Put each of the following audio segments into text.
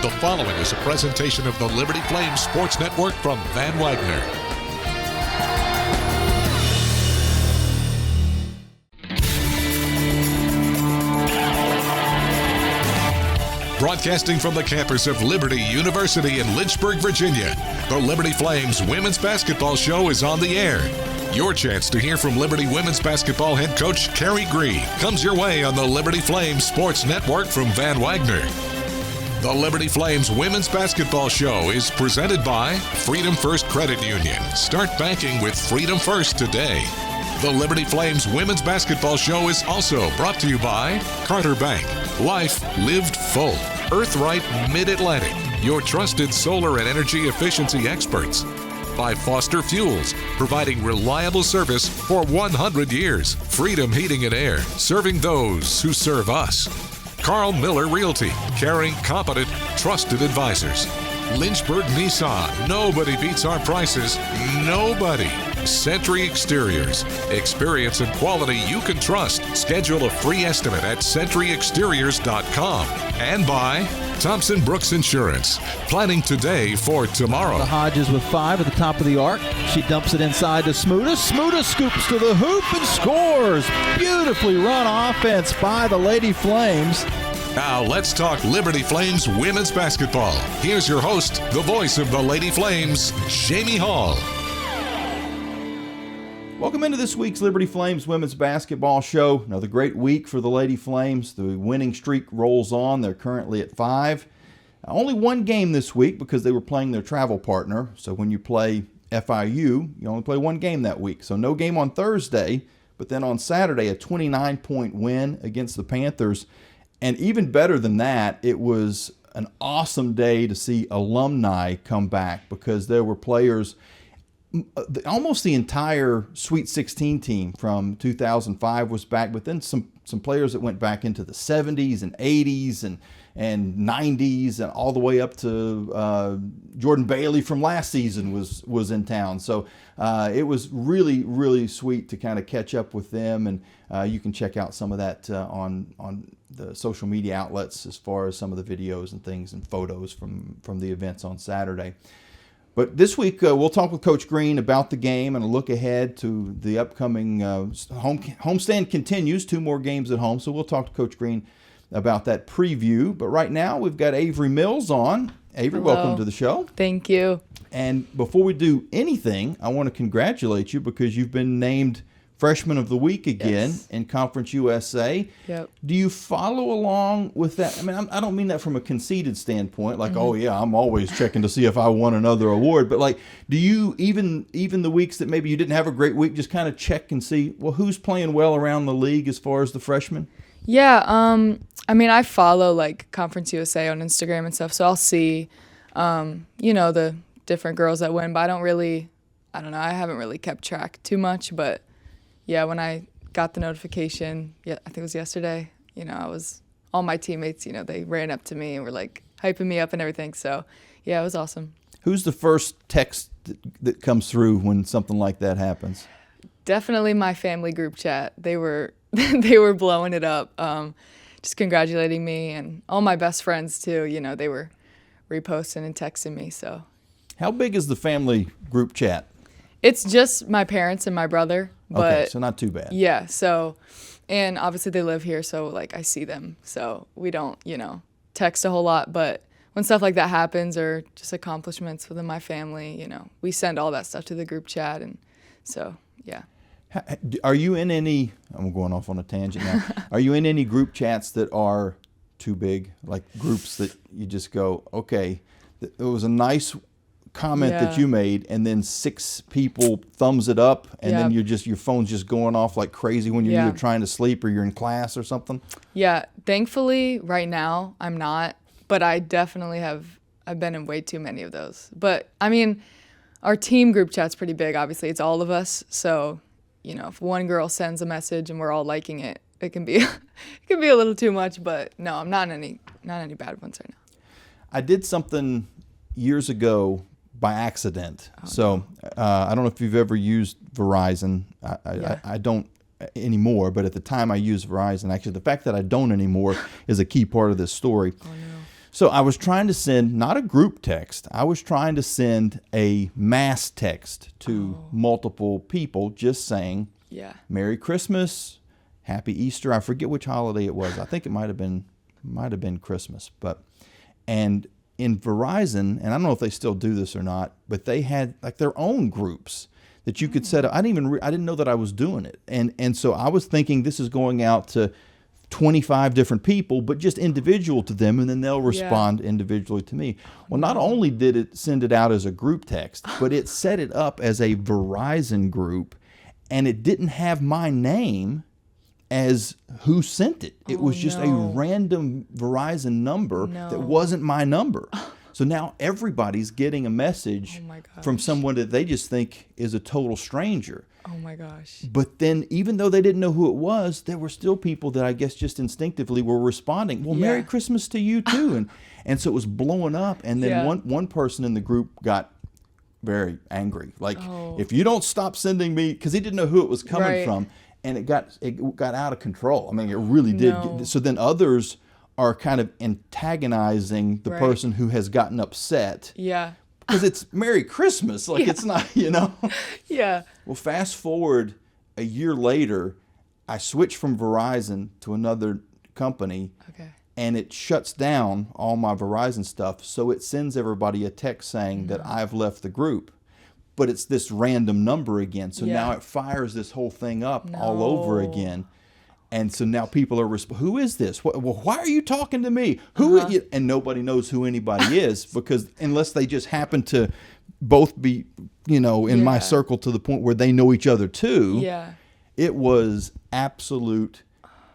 The following is a presentation of the Liberty Flames Sports Network from Van Wagner. Broadcasting from the campus of Liberty University in Lynchburg, Virginia, the Liberty Flames Women's Basketball Show is on the air. Your chance to hear from Liberty Women's Basketball head coach Carey Green comes your way on the Liberty Flames Sports Network from Van Wagner. The Liberty Flames Women's Basketball Show is presented by Freedom First Credit Union. Start banking with Freedom First today. The Liberty Flames Women's Basketball Show is also brought to you by Carter Bank, Life Lived Full, Earthright Mid-Atlantic, your trusted solar and energy efficiency experts. By Foster Fuels, providing reliable service for 100 years. Freedom Heating and Air, serving those who serve us. Carl Miller Realty, caring, competent, trusted advisors. Lynchburg Nissan, nobody beats our prices, nobody. Sentry Exteriors, experience and quality you can trust. Schedule a free estimate at sentryexteriors.com. And by Thompson Brooks Insurance, planning today for tomorrow. The Hodges with 5 at the top of the arc. She dumps it inside to Smuda. Smuda scoops to the hoop and scores. Beautifully run offense by the Lady Flames. Now let's talk Liberty Flames women's basketball. Here's your host, the voice of the Lady Flames, Jamie Hall. Welcome into this week's Liberty Flames Women's Basketball Show. Another great week for the Lady Flames. The winning streak rolls on. They're currently at 5. Only one game this week because they were playing their travel partner. So when you play FIU, you only play one game that week. So no game on Thursday, but then on Saturday, a 29-point win against the Panthers. And even better than that, it was an awesome day to see alumni come back because there were players. Almost the entire Sweet 16 team from 2005 was back, but then some players that went back into the 70s and 80s and 90s and all the way up to Jordan Bailey from last season was in town. So it was really, really sweet to kind of catch up with them, and you can check out some of that on the social media outlets as far as some of the videos and things and photos from the events on Saturday. But this week, we'll talk with Coach Green about the game and a look ahead to the upcoming homestand continues, 2 more games at home. So we'll talk to Coach Green about that preview. But right now, we've got Avery Mills on. Avery, Hello. Welcome to the show. Thank you. And before we do anything, I want to congratulate you because you've been named Freshman of the Week again in Conference USA. Yep. Do you follow along with that? I mean, I don't mean that from a conceited standpoint, like, oh yeah, I'm always checking to see if I won another award. But like, do you even the weeks that maybe you didn't have a great week, just kind of check and see, well, who's playing well around the league as far as the freshmen? Yeah. I mean, I follow like Conference USA on Instagram and stuff, so I'll see, the different girls that win. But I don't know. I haven't really kept track too much, but. Yeah, when I got the notification, I think it was yesterday, all my teammates, they ran up to me and were like hyping me up and everything. So, yeah, it was awesome. Who's the first text that comes through when something like that happens? Definitely my family group chat. They were blowing it up, just congratulating me, and all my best friends too. They were reposting and texting me. So, how big is the family group chat? It's just my parents and my brother. But, okay, so not too bad. Yeah, so, and obviously they live here, so, like, I see them. So we don't, text a whole lot. But when stuff like that happens or just accomplishments within my family, we send all that stuff to the group chat. And so, yeah. Are you in any, I'm going off on a tangent now. Are you in any group chats that are too big? Like groups that you just go, okay, it was a nice comment that you made, and then 6 people thumbs it up, and then your phone's just going off like crazy when you're either trying to sleep or you're in class or something? Yeah, thankfully right now I'm not, but I definitely I've been in way too many of those. But I mean, our team group chat's pretty big, obviously. It's all of us, so if one girl sends a message and we're all liking it, it can be a little too much. But no, I'm not in any bad ones right now. I did something years ago by accident. I don't know if you've ever used Verizon. I don't anymore, but at the time I used Verizon. Actually, the fact that I don't anymore is a key part of this story. Oh, no. So I was trying to send not a group text. I was trying to send a mass text to multiple people just saying, Merry Christmas, Happy Easter. I forget which holiday it was. I think it might have been Christmas. And in Verizon, and I don't know if they still do this or not, but they had like their own groups that you could set up. I didn't know that I was doing it. And so I was thinking this is going out to 25 different people, but just individual to them, and then they'll respond individually to me. Well, not only did it send it out as a group text, but it set it up as a Verizon group, and it didn't have my name as who sent it. It was just a random Verizon number that wasn't my number. So now everybody's getting a message from someone that they just think is a total stranger. Oh my gosh. But then even though they didn't know who it was, there were still people that I guess just instinctively were responding, well, Merry Christmas to you too. And so it was blowing up. And then one person in the group got very angry. Like, if you don't stop sending me, because he didn't know who it was coming from, and it got out of control. I mean, it really did. So then others are kind of antagonizing the person who has gotten upset. Yeah. Because it's Merry Christmas. Like, it's not, Yeah. Well, fast forward a year later, I switched from Verizon to another company. Okay. And it shuts down all my Verizon stuff. So it sends everybody a text saying that I've left the group. But it's this random number again. So now it fires this whole thing up all over again. And so now people are, who is this? Well, why are you talking to me? Who is you? And nobody knows who anybody is, because unless they just happen to both be, in my circle to the point where they know each other too. Yeah. It was absolute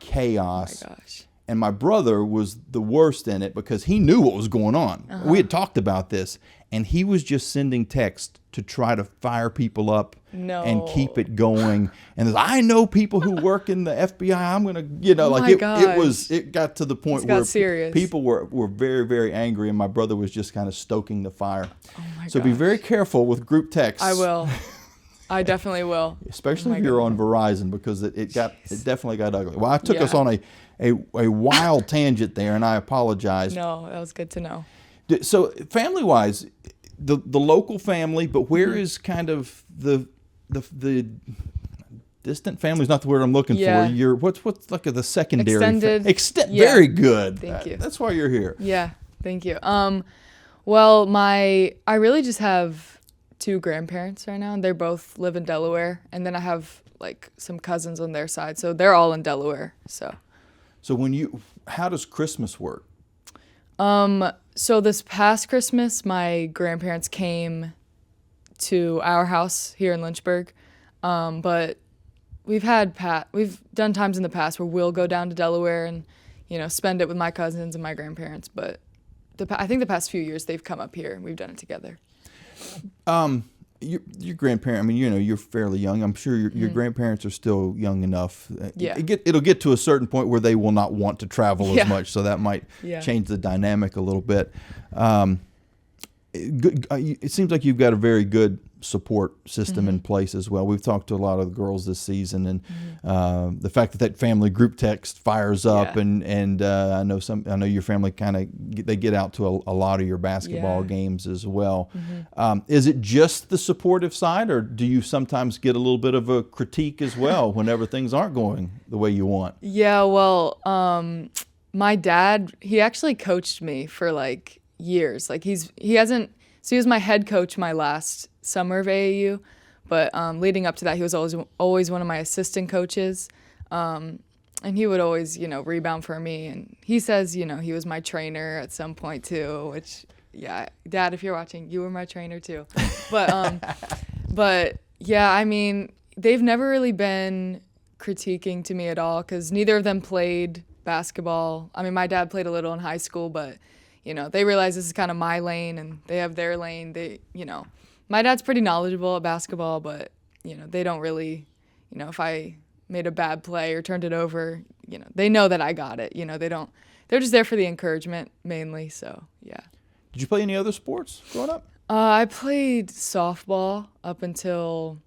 chaos. Oh my gosh. And my brother was the worst in it because he knew what was going on. We had talked about this, and he was just sending text to try to fire people up and keep it going. And I know people who work in the FBI. I'm gonna, it got to the point where serious. People were very, very angry, and my brother was just kind of stoking the fire. Oh my so be very careful with group texts. I will. I definitely will. Especially if you're on Verizon, because it definitely got ugly. Well, I took us on a wild tangent there, and I apologize. No, that was good to know. So family-wise, the local family, but where is kind of the distant family is not the word I'm looking for. You're what's like the secondary extended. Very good. Thank you. That's why you're here. Yeah, thank you. Well, I really just have 2 grandparents right now, and they both live in Delaware, and then I have like some cousins on their side, so they're all in Delaware. So how does Christmas work? So this past Christmas, my grandparents came to our house here in Lynchburg, but we've done times in the past where we'll go down to Delaware and spend it with my cousins and my grandparents. But I think the past few years they've come up here and we've done it together. Your grandparent, I mean, you're fairly young. I'm sure your grandparents are still young enough. Yeah. It'll get to a certain point where they will not want to travel as much, so that might change the dynamic a little bit. It seems like you've got a very good support system in place as well. We've talked to a lot of the girls this season, and the fact that family group text fires up, and I know your family they get out to a lot of your basketball games as well. Is it just the supportive side, or do you sometimes get a little bit of a critique as well whenever things aren't going the way you want? Yeah, well, my dad, he actually coached me for like years. Like he was my head coach my last summer of AAU, but leading up to that, he was always one of my assistant coaches, and he would always rebound for me. And he says he was my trainer at some point too, which Dad, if you're watching, you were my trainer too. But yeah, I mean, they've never really been critiquing to me at all, because neither of them played basketball. I mean, my dad played a little in high school, but they realize this is kind of my lane and they have their lane. My dad's pretty knowledgeable at basketball, but, they don't really, if I made a bad play or turned it over, they know that I got it. They're just there for the encouragement mainly. So, yeah. Did you play any other sports growing up? I played softball up until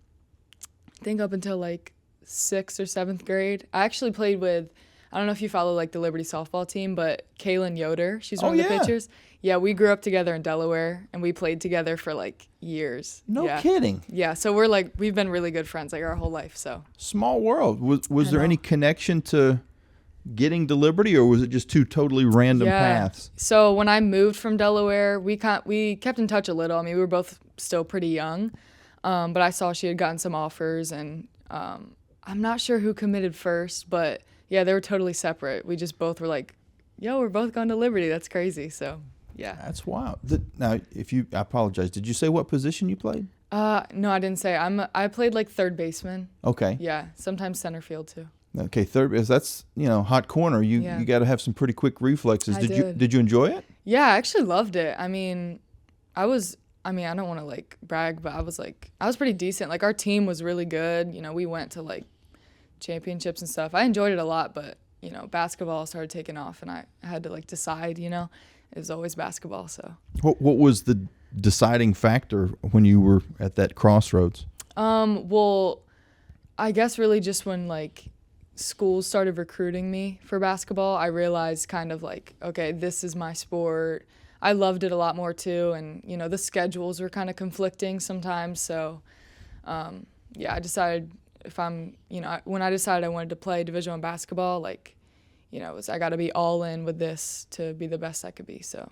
like 6th or 7th grade. I actually played with I don't know if you follow like the Liberty softball team, but Kaylin Yoder, she's one Oh, of the yeah. pitchers. Yeah, we grew up together in Delaware, and we played together for like years. No Yeah. kidding. Yeah, so we've been really good friends like our whole life. So Small world. Was there know. any connection to getting to Liberty, or was it just two totally random paths? So when I moved from Delaware, we kept in touch a little. I mean, we were both still pretty young, but I saw she had gotten some offers, and I'm not sure who committed first, but yeah, they were totally separate. We just both were like, yo, we're both going to Liberty. That's crazy. So yeah. That's wild. Now, I apologize. Did you say what position you played? No, I didn't say. I played like third baseman. Okay. Yeah, sometimes center field too. Okay, third base. That's hot corner. You got to have some pretty quick reflexes. Did you enjoy it? Yeah, I actually loved it. I mean, I don't want to like brag, but I was pretty decent. Like our team was really good. We went to like championships and stuff. I enjoyed it a lot, but basketball started taking off, and I had to like decide. It was always basketball. So What was the deciding factor when you were at that crossroads? Well, I guess really just when like schools started recruiting me for basketball, I realized kind of like, okay, this is my sport. I loved it a lot more too, and the schedules were kind of conflicting sometimes. So, I decided when I decided I wanted to play Division I basketball, like, I got to be all in with this to be the best I could be. So.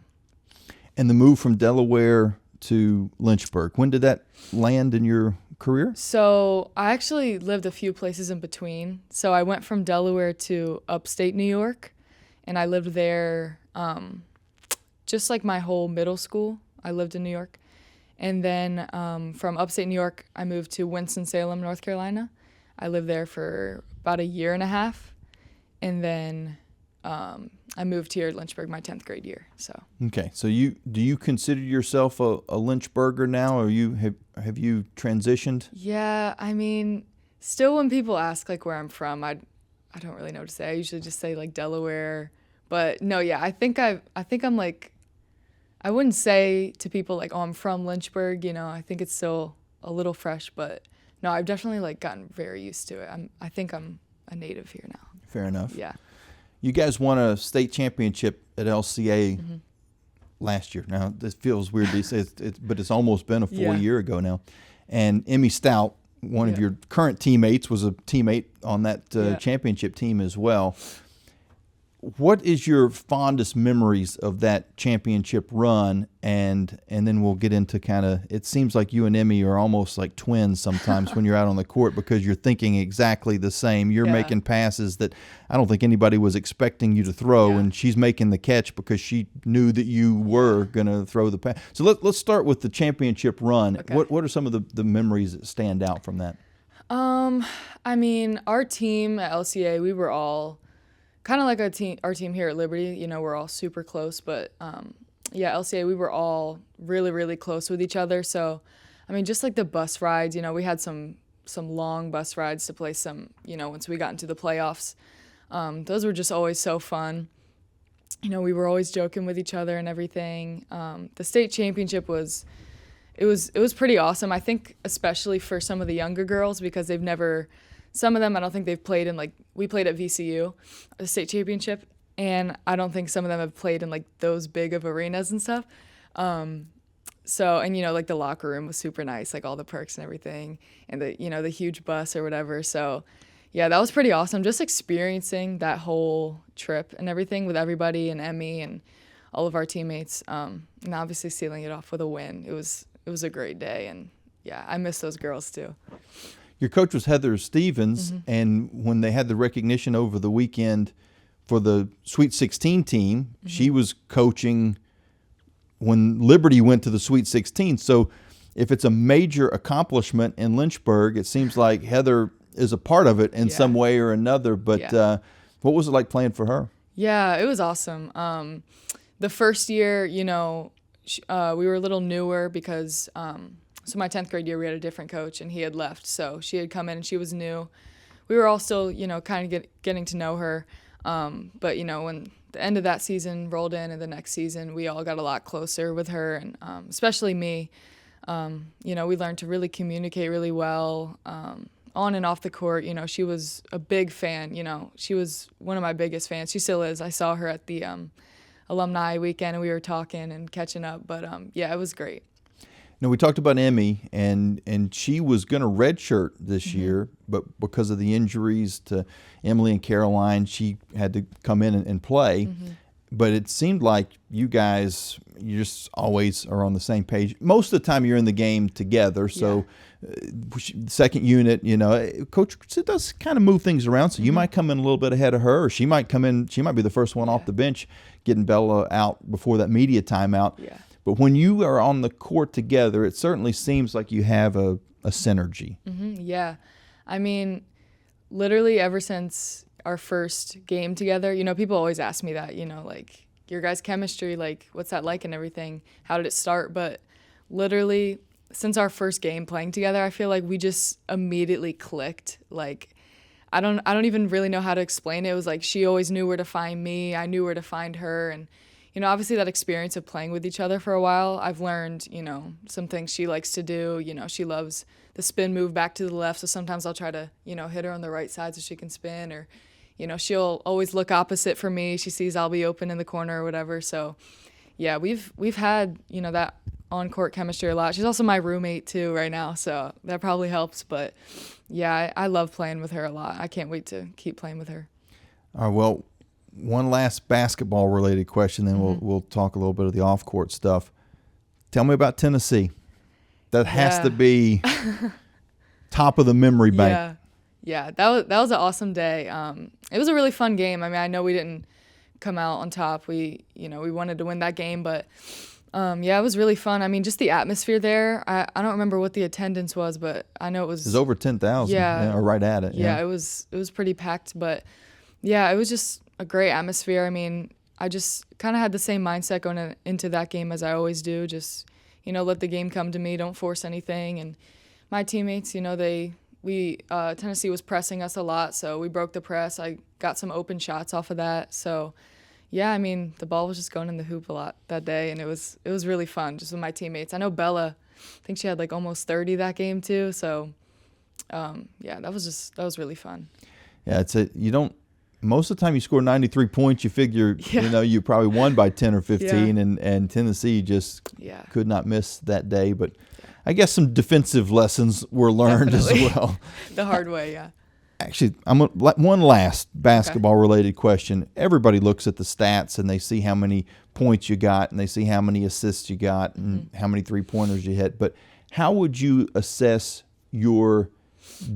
And the move from Delaware to Lynchburg, when did that land in your career? So I actually lived a few places in between. So I went from Delaware to upstate New York, and I lived there just like my whole middle school. I lived in New York. And then from upstate New York, I moved to Winston-Salem, North Carolina. I lived there for about a year and a half. And then I moved here at Lynchburg my 10th grade year. So. Okay, so do you consider yourself a Lynchburger now, or have you transitioned? Yeah, I mean, still when people ask like where I'm from, I don't really know what to say. I usually just say like Delaware. But no, yeah, I think I'm like, I wouldn't say to people like, oh, I'm from Lynchburg. I think it's still a little fresh, but no, I've definitely like gotten very used to it. I think I'm a native here now. Fair enough. Yeah. You guys won a state championship at LCA last year. Now, this feels weird to say, but it's almost been a full year ago now. And Emmy Stout, one of your current teammates, was a teammate on that championship team as well. What is your fondest memories of that championship run? And then we'll get into kind of, it seems like you and Emmy are almost like twins sometimes when you're out on the court, because you're thinking exactly the same. You're making passes that I don't think anybody was expecting you to throw, and she's making the catch because she knew that you were going to throw the pass. So let's start with the championship run. Okay. What are some of the memories that stand out from that? I mean, our team at LCA, we were all kind of like our team here at Liberty. We're all super close, but LCA, we were all really, really close with each other. So, I mean, just like the bus rides, we had some long bus rides to play some, once we got into the playoffs. Those were just always so fun. We were always joking with each other and everything. The state championship was pretty awesome. I think especially for some of the younger girls, because some of them, I don't think they've played in we played at VCU, the state championship, and I don't think some of them have played in like those big of arenas and stuff. So, and like the locker room was super nice, like all the perks and everything, and the huge bus or whatever. So yeah, that was pretty awesome. Just experiencing that whole trip and everything with everybody and Emmy and all of our teammates, and obviously sealing it off with a win. It was a great day, and yeah, I miss those girls too. Your coach was Heather Stevens, and when they had the recognition over the weekend for the Sweet 16 team, she was coaching when Liberty went to the Sweet 16. So if it's a major accomplishment in Lynchburg, it seems like Heather is a part of it in some way or another. But what was it like playing for her? Yeah, it was awesome. The first year, we were a little newer because so my 10th grade year, we had a different coach, and he had left. So she had come in, and she was new. We were all still, kind of getting to know her. But, when the end of that season rolled in and the next season, we all got a lot closer with her, and especially me. We learned to really communicate really well. on and off the court, she was a big fan. She was one of my biggest fans. She still is. I saw her at the alumni weekend, and we were talking and catching up. But yeah, it was great. Now, we talked about Emmy, and she was going to redshirt this year, but because of the injuries to Emily and Caroline, she had to come in and play. But it seemed like you guys, you just always are on the same page. Most of the time you're in the game together, so second unit, Coach does kind of move things around, so you might come in a little bit ahead of her, or she might come in, she might be the first one off the bench getting Bella out before that media timeout. Yeah. But when you are on the court together, it certainly seems like you have a synergy. Yeah. I mean, literally ever since our first game together, people always ask me that, like, your guys' chemistry, like, what's that like and everything? How did it start? But literally, since our first game playing together, I feel like we just immediately clicked. Like, I don't even really know how to explain it. It was like she always knew where to find me. I knew where to find her. And obviously that experience of playing with each other for a while, I've learned, some things she likes to do. She loves the spin move back to the left, so sometimes I'll try to, hit her on the right side so she can spin, or, she'll always look opposite for me. She sees I'll be open in the corner or whatever. So, yeah, we've had, that on-court chemistry a lot. She's also my roommate, too, right now, so that probably helps. But, yeah, I love playing with her a lot. I can't wait to keep playing with her. All right, well, one last basketball-related question, then we'll talk a little bit of the off-court stuff. Tell me about Tennessee. That has to be top of the memory bank. Yeah, that was an awesome day. It was a really fun game. I mean, I know we didn't come out on top. We wanted to win that game, but it was really fun. I mean, just the atmosphere there. I don't remember what the attendance was, but I know it was over 10,000. Yeah, or right at it. Yeah, it was pretty packed, but yeah, it was just a great atmosphere. I mean, I just kind of had the same mindset going into that game as I always do. Just, let the game come to me. Don't force anything. And my teammates, Tennessee was pressing us a lot, so we broke the press. I got some open shots off of that. So, yeah, I mean, the ball was just going in the hoop a lot that day, and it was really fun just with my teammates. I know Bella, I think she had like almost 30 that game too. So, that was really fun. Yeah, most of the time you score 93 points, you figure, you probably won by 10 or 15, and Tennessee just could not miss that day. But I guess some defensive lessons were learned as well. The hard way, yeah. Actually, one last basketball-related question. Everybody looks at the stats, and they see how many points you got, and they see how many assists you got, and how many three-pointers you hit. But how would you assess your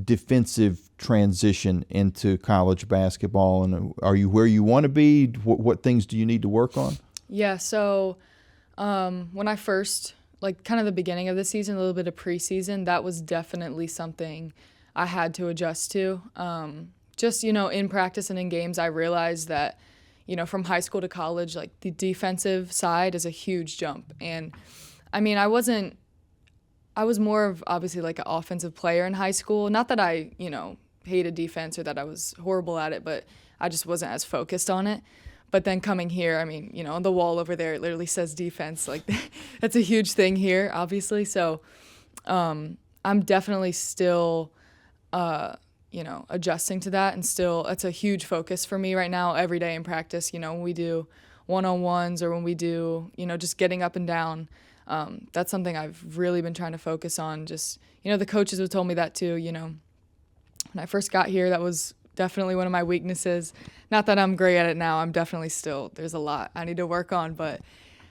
defensive transition into college basketball, and are you where you want to be? What things do you need to work on? Yeah, so when I first, kind of the beginning of the season, a little bit of preseason, that was definitely something I had to adjust to. Just, in practice and in games, I realized that, from high school to college, the defensive side is a huge jump. And, I mean, I was more of obviously an offensive player in high school. Not that I, hated defense or that I was horrible at it, but I just wasn't as focused on it. But then coming here, I mean, on the wall over there, it literally says defense. That's a huge thing here, obviously. So I'm definitely still, adjusting to that. And still, it's a huge focus for me right now every day in practice. When we do one-on-ones or when we do, just getting up and down. That's something I've really been trying to focus on. Just, the coaches have told me that too, When I first got here, that was definitely one of my weaknesses. Not that I'm great at it now. I'm definitely still, there's a lot I need to work on. But,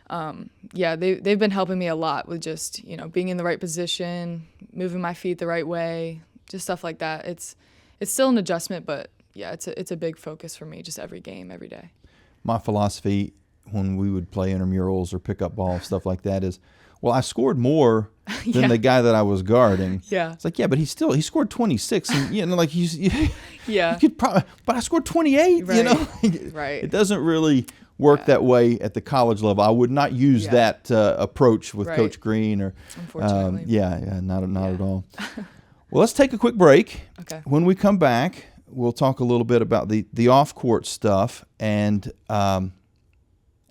they've been helping me a lot with just, being in the right position, moving my feet the right way, just stuff like that. It's still an adjustment, but, yeah, it's a big focus for me just every game, every day. My philosophy when we would play intramurals or pick up ball, stuff like that is, well, I scored more than the guy that I was guarding. Yeah. It's but he scored 26. And, you could probably, but I scored 28, right. Right. It doesn't really work that way at the college level. I would not use that approach with Coach Green or, unfortunately. Not at all. Well, let's take a quick break. Okay. When we come back, we'll talk a little bit about the off-court stuff, and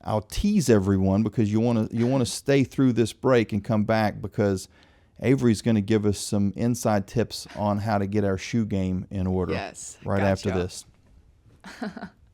I'll tease everyone because you want to stay through this break and come back, because Avery's going to give us some inside tips on how to get our shoe game in order. Yes, right after this.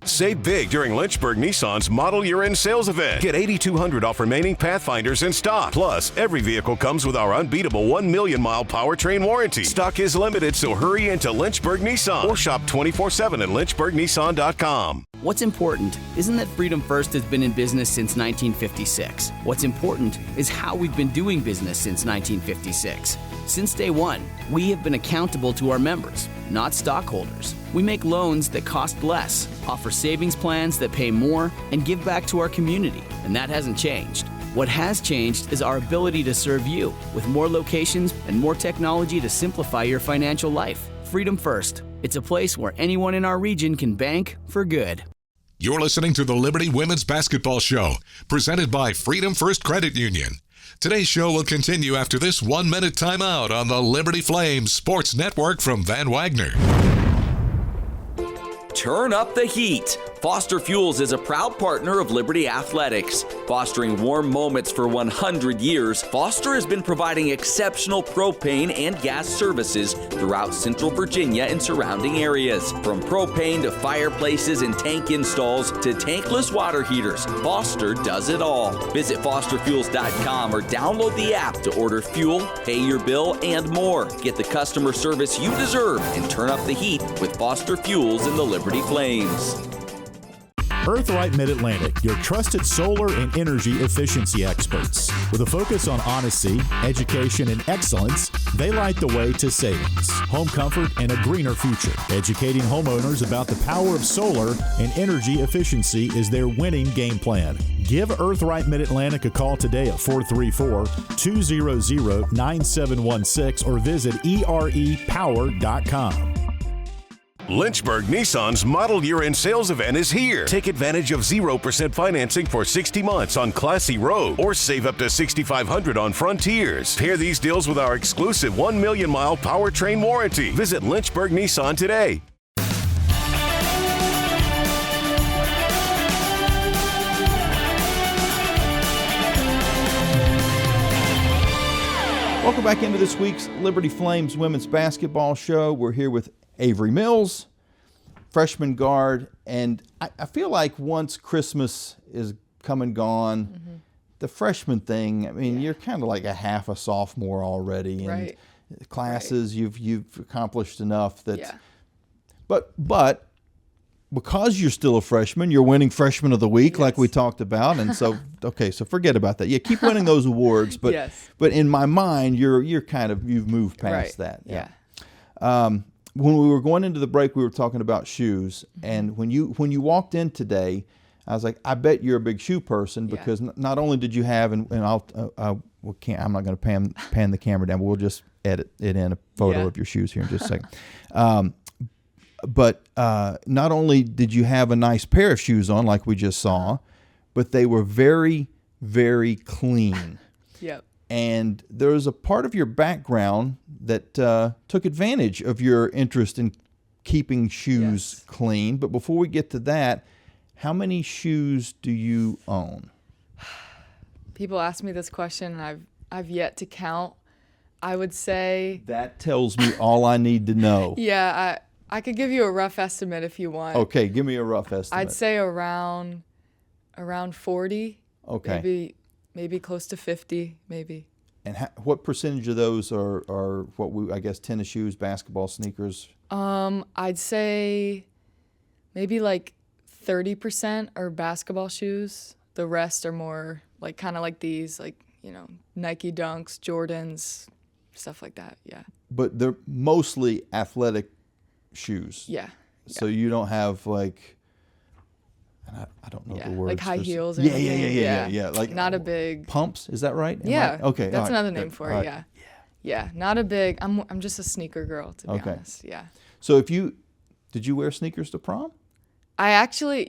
Save big during Lynchburg Nissan's Model Year End Sales Event. Get $8,200 off remaining Pathfinders in stock. Plus, every vehicle comes with our unbeatable 1 million mile powertrain warranty. Stock is limited, so hurry into Lynchburg Nissan or shop 24/7 at lynchburgnissan.com. What's important isn't that Freedom First has been in business since 1956. What's important is how we've been doing business since 1956. Since day one, we have been accountable to our members, not stockholders. We make loans that cost less, offer savings plans that pay more, and give back to our community, and that hasn't changed. What has changed is our ability to serve you with more locations and more technology to simplify your financial life. Freedom First. It's a place where anyone in our region can bank for good. You're listening to the Liberty Women's Basketball Show, presented by Freedom First Credit Union. Today's show will continue after this 1-minute timeout on the Liberty Flames Sports Network from Van Wagner. Turn up the heat. Foster Fuels is a proud partner of Liberty Athletics. Fostering warm moments for 100 years, Foster has been providing exceptional propane and gas services throughout Central Virginia and surrounding areas. From propane to fireplaces and tank installs to tankless water heaters, Foster does it all. Visit fosterfuels.com or download the app to order fuel, pay your bill, and more. Get the customer service you deserve and turn up the heat with Foster Fuels and the Liberty Flames. Earthlight Mid-Atlantic, your trusted solar and energy efficiency experts. With a focus on honesty, education, and excellence, they light the way to savings, home comfort, and a greener future. Educating homeowners about the power of solar and energy efficiency is their winning game plan. Give Earthlight Mid-Atlantic a call today at 434-200-9716 or visit erepower.com. Lynchburg Nissan's Model Year End Sales Event is here. Take advantage of 0% financing for 60 months on Classy Rogue or save up to $6,500 on Frontiers. Pair these deals with our exclusive 1 million mile powertrain warranty. Visit Lynchburg Nissan today. Welcome back into this week's Liberty Flames Women's Basketball Show. We're here with Avery Mills, freshman guard, and I feel like once Christmas is come and gone, the freshman thing, I mean, you're kind of like a half a sophomore already, and classes you've accomplished enough that. But because you're still a freshman, you're winning Freshman of the Week, like we talked about, and so so forget about that. Yeah, keep winning those awards, but but in my mind, you're kind of you've moved past that. When we were going into the break, we were talking about shoes, and when you walked in today, I was like, I bet you're a big shoe person because not only did you have, and I'm not going to pan the camera down, but we'll just edit it in a photo of your shoes here in just a second. But not only did you have a nice pair of shoes on, like we just saw, but they were very, very clean. And there was a part of your background that took advantage of your interest in keeping shoes clean. But before we get to that, how many shoes do you own? People ask me this question, and I've yet to count. I would say that tells me all I need to know. I could give you a rough estimate if you want. Okay, give me a rough estimate. I'd say around 40. Okay. Maybe close to 50, maybe. And what percentage of those are I guess tennis shoes, basketball sneakers? I'd say maybe like 30% are basketball shoes. The rest are more like kind of like these, like, you know, Nike Dunks, Jordans, stuff like that. Yeah. But they're mostly athletic shoes. Yeah. So you don't have like, I don't know the words. Like high heels. Or yeah. Like not a big pumps. Is that right? Okay. right. That's another name for it. Right. Yeah. Not a big. I'm just a sneaker girl, to be honest. Yeah. So did you wear sneakers to prom? I actually,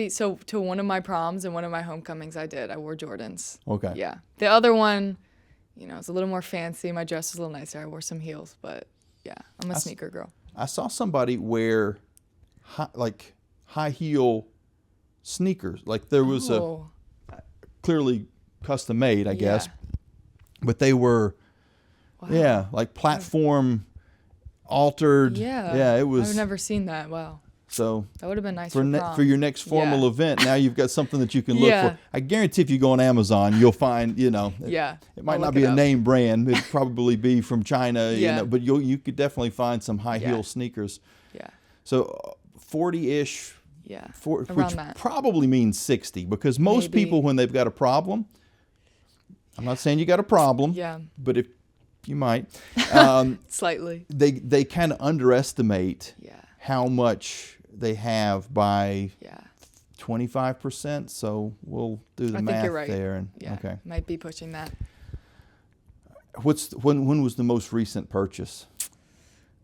so to one of my proms and one of my homecomings, I wore Jordans. Okay. Yeah. The other one, you know, it's a little more fancy. My dress was a little nicer. I wore some heels, but yeah, I'm a sneaker girl. I saw somebody wear high heel sneakers. Like there was a clearly custom made, I guess, but they were Wow. Yeah, like platform altered. Yeah. It was. I've never seen that. Wow. So that would have been nice for prom. For your next formal event. Now you've got something that you can look Yeah. for. I guarantee if you go on Amazon, you'll find, it might not be a name brand. It'd probably be from China, but you could definitely find some high heel sneakers. Yeah. So 40-ish. Yeah. Which Around that. probably means 60, because most people, when they've got a problem, I'm not saying you got a problem, but if you might, slightly, they kind of underestimate how much they have by 25%. So we'll do the math you're right. there. And okay, might be pushing that. When was the most recent purchase?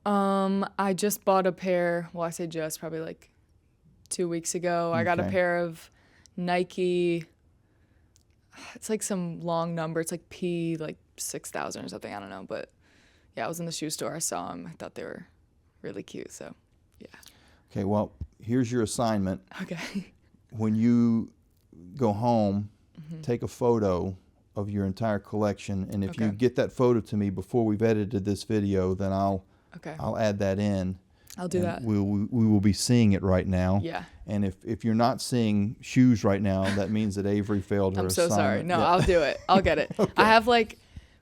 I just bought a pair. Well, I say just, probably like 2 weeks ago. I got a pair of Nike. It's like some long number. It's like P, like 6,000 or something. I don't know. But yeah, I was in the shoe store. I saw them. I thought they were really cute. So yeah. Okay, well, here's your assignment. Okay. When you go home, take a photo of your entire collection, and if you get that photo to me before we've edited this video, then I'll add that in. I'll do that. We will be seeing it right now. Yeah. And if you're not seeing shoes right now, that means that Avery failed her assignment. I'm so sorry. No, I'll do it. I'll get it. I have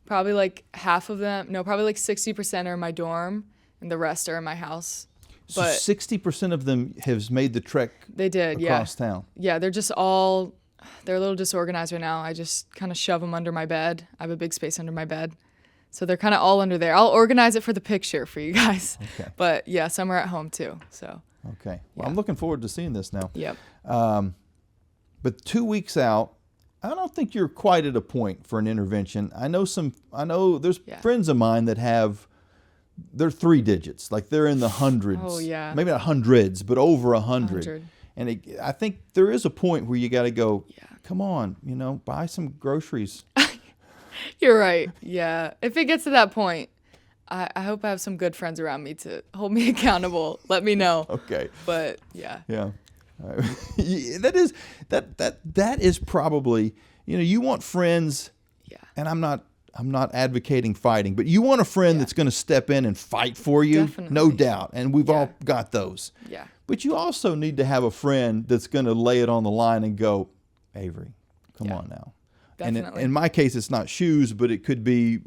probably like half of them. No, probably like 60% are in my dorm, and the rest are in my house. So but 60% of them has made the trek. They did, across town. Yeah, they're a little disorganized right now. I just kind of shove them under my bed. I have a big space under my bed. So they're kind of all under there. I'll organize it for the picture for you guys. Okay. But yeah, some are at home too. So. Okay. Well, I'm looking forward to seeing this now. Yep. But 2 weeks out, I don't think you're quite at a point for an intervention. I know there's friends of mine that they're 3 digits, like they're in the hundreds. Oh yeah. Maybe not hundreds, but over 100. And I think there is a point where you got to go, come on, buy some groceries. You're right. Yeah. If it gets to that point, I hope I have some good friends around me to hold me accountable. Let me know. Okay. But yeah. Yeah. That is probably, you want friends. Yeah. And I'm not advocating fighting, but you want a friend that's going to step in and fight for you. Definitely. No doubt. And we've all got those. Yeah. But you also need to have a friend that's going to lay it on the line and go, Avery, come on now. Definitely. And in my case, it's not shoes, but it could be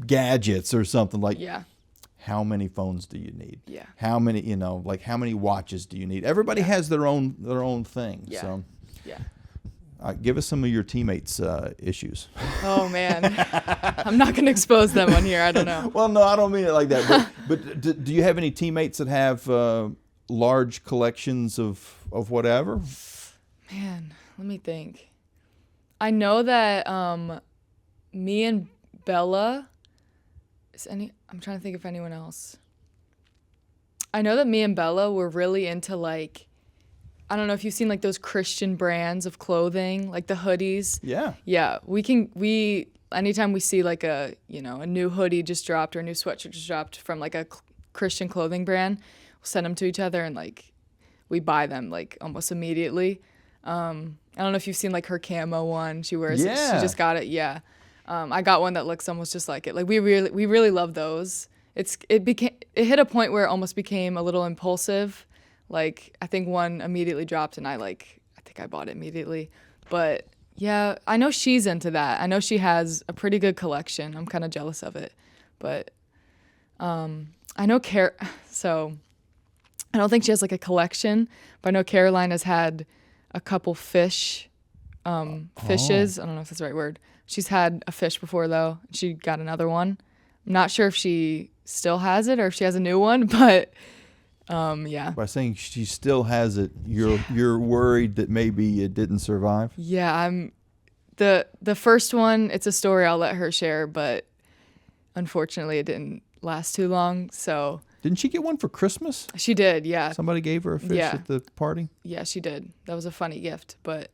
gadgets or something like. Yeah. How many phones do you need? Yeah. How many, how many watches do you need? Everybody has their own thing. Yeah. So. Yeah. Give us some of your teammates' issues. Oh man, I'm not gonna expose them on here. I don't know. Well, no, I don't mean it like that. But do you have any teammates that have large collections of whatever? Man, let me think. I know that me and Bella. I'm trying to think if anyone else. I know that me and Bella were really into I don't know if you've seen those Christian brands of clothing, like the hoodies. Yeah. Yeah, anytime we see a new hoodie just dropped or a new sweatshirt just dropped from a Christian clothing brand, we'll send them to each other and we buy them almost immediately. I don't know if you've seen her camo one. She wears it. She just got it. Yeah. I got one that looks almost just like it. we really love those. It hit a point where it almost became a little impulsive. I think one immediately dropped and I think I bought it immediately. But yeah, I know she's into that. I know she has a pretty good collection. I'm kind of jealous of it. But I know so I don't think she has a collection, but I know Caroline has had a couple fishes. I don't know if that's the right word. She's had a fish before though. She got another one. I'm not sure if she still has it or if she has a new one, but yeah. By saying she still has it, you're worried that maybe it didn't survive? Yeah, I'm the first one, it's a story I'll let her share, but unfortunately it didn't last too long. So didn't she get one for Christmas? She did, yeah. Somebody gave her a fish at the party? Yeah, she did. That was a funny gift, but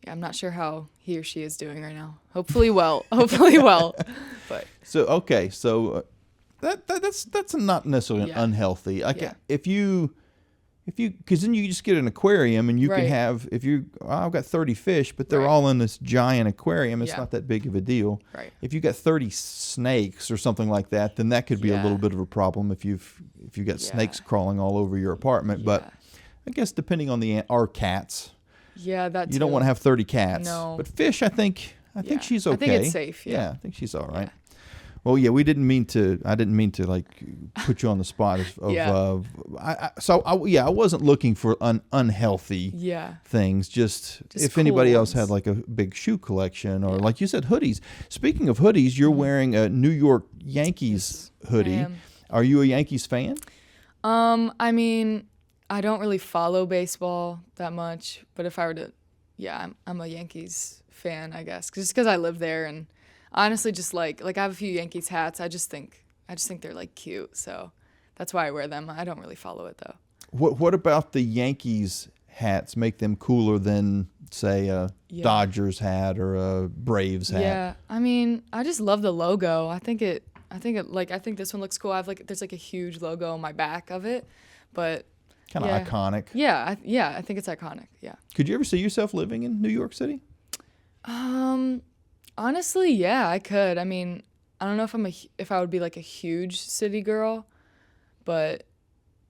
yeah, I'm not sure how he or she is doing right now. Hopefully well. But that's not necessarily unhealthy. If you because then you just get an aquarium and you can Right. have, I've got 30 fish, but they're Right. all in this giant aquarium. It's Yeah. not that big of a deal. Right. If you got 30 snakes or something like that, then that could be a Yeah. little bit of a problem if you've got snakes crawling all over your apartment. But Yeah. I guess depending on our cats, Yeah, that you don't too. want to have 30 cats. No. But fish, I think Yeah. she's I okay. think it's safe, yeah. I think she's all right. Well, yeah, I didn't mean to like put you on the spot of Yeah. I wasn't looking for unhealthy Yeah. things. Just if cool anybody else ones. had like a big shoe collection or like you said, hoodies. Speaking of hoodies, you're wearing a New York Yankees hoodie. am. Are you a Yankees fan? I mean, I don't really follow baseball that much, but if I were to, I'm a Yankees fan, I guess, just because I live there, and honestly, just like I have a few Yankees hats. I just think they're like cute, so that's why I wear them. I don't really follow it though. What about the Yankees hats make them cooler than say a Dodgers hat or a Braves hat? Yeah, I mean, I just love the logo. I think this one looks cool. There's like a huge logo on my back of it, but Kind of iconic. Yeah, I think it's iconic. Yeah. Could you ever see yourself living in New York City? Honestly, yeah, I could. I mean, I don't know if I would be like a huge city girl, but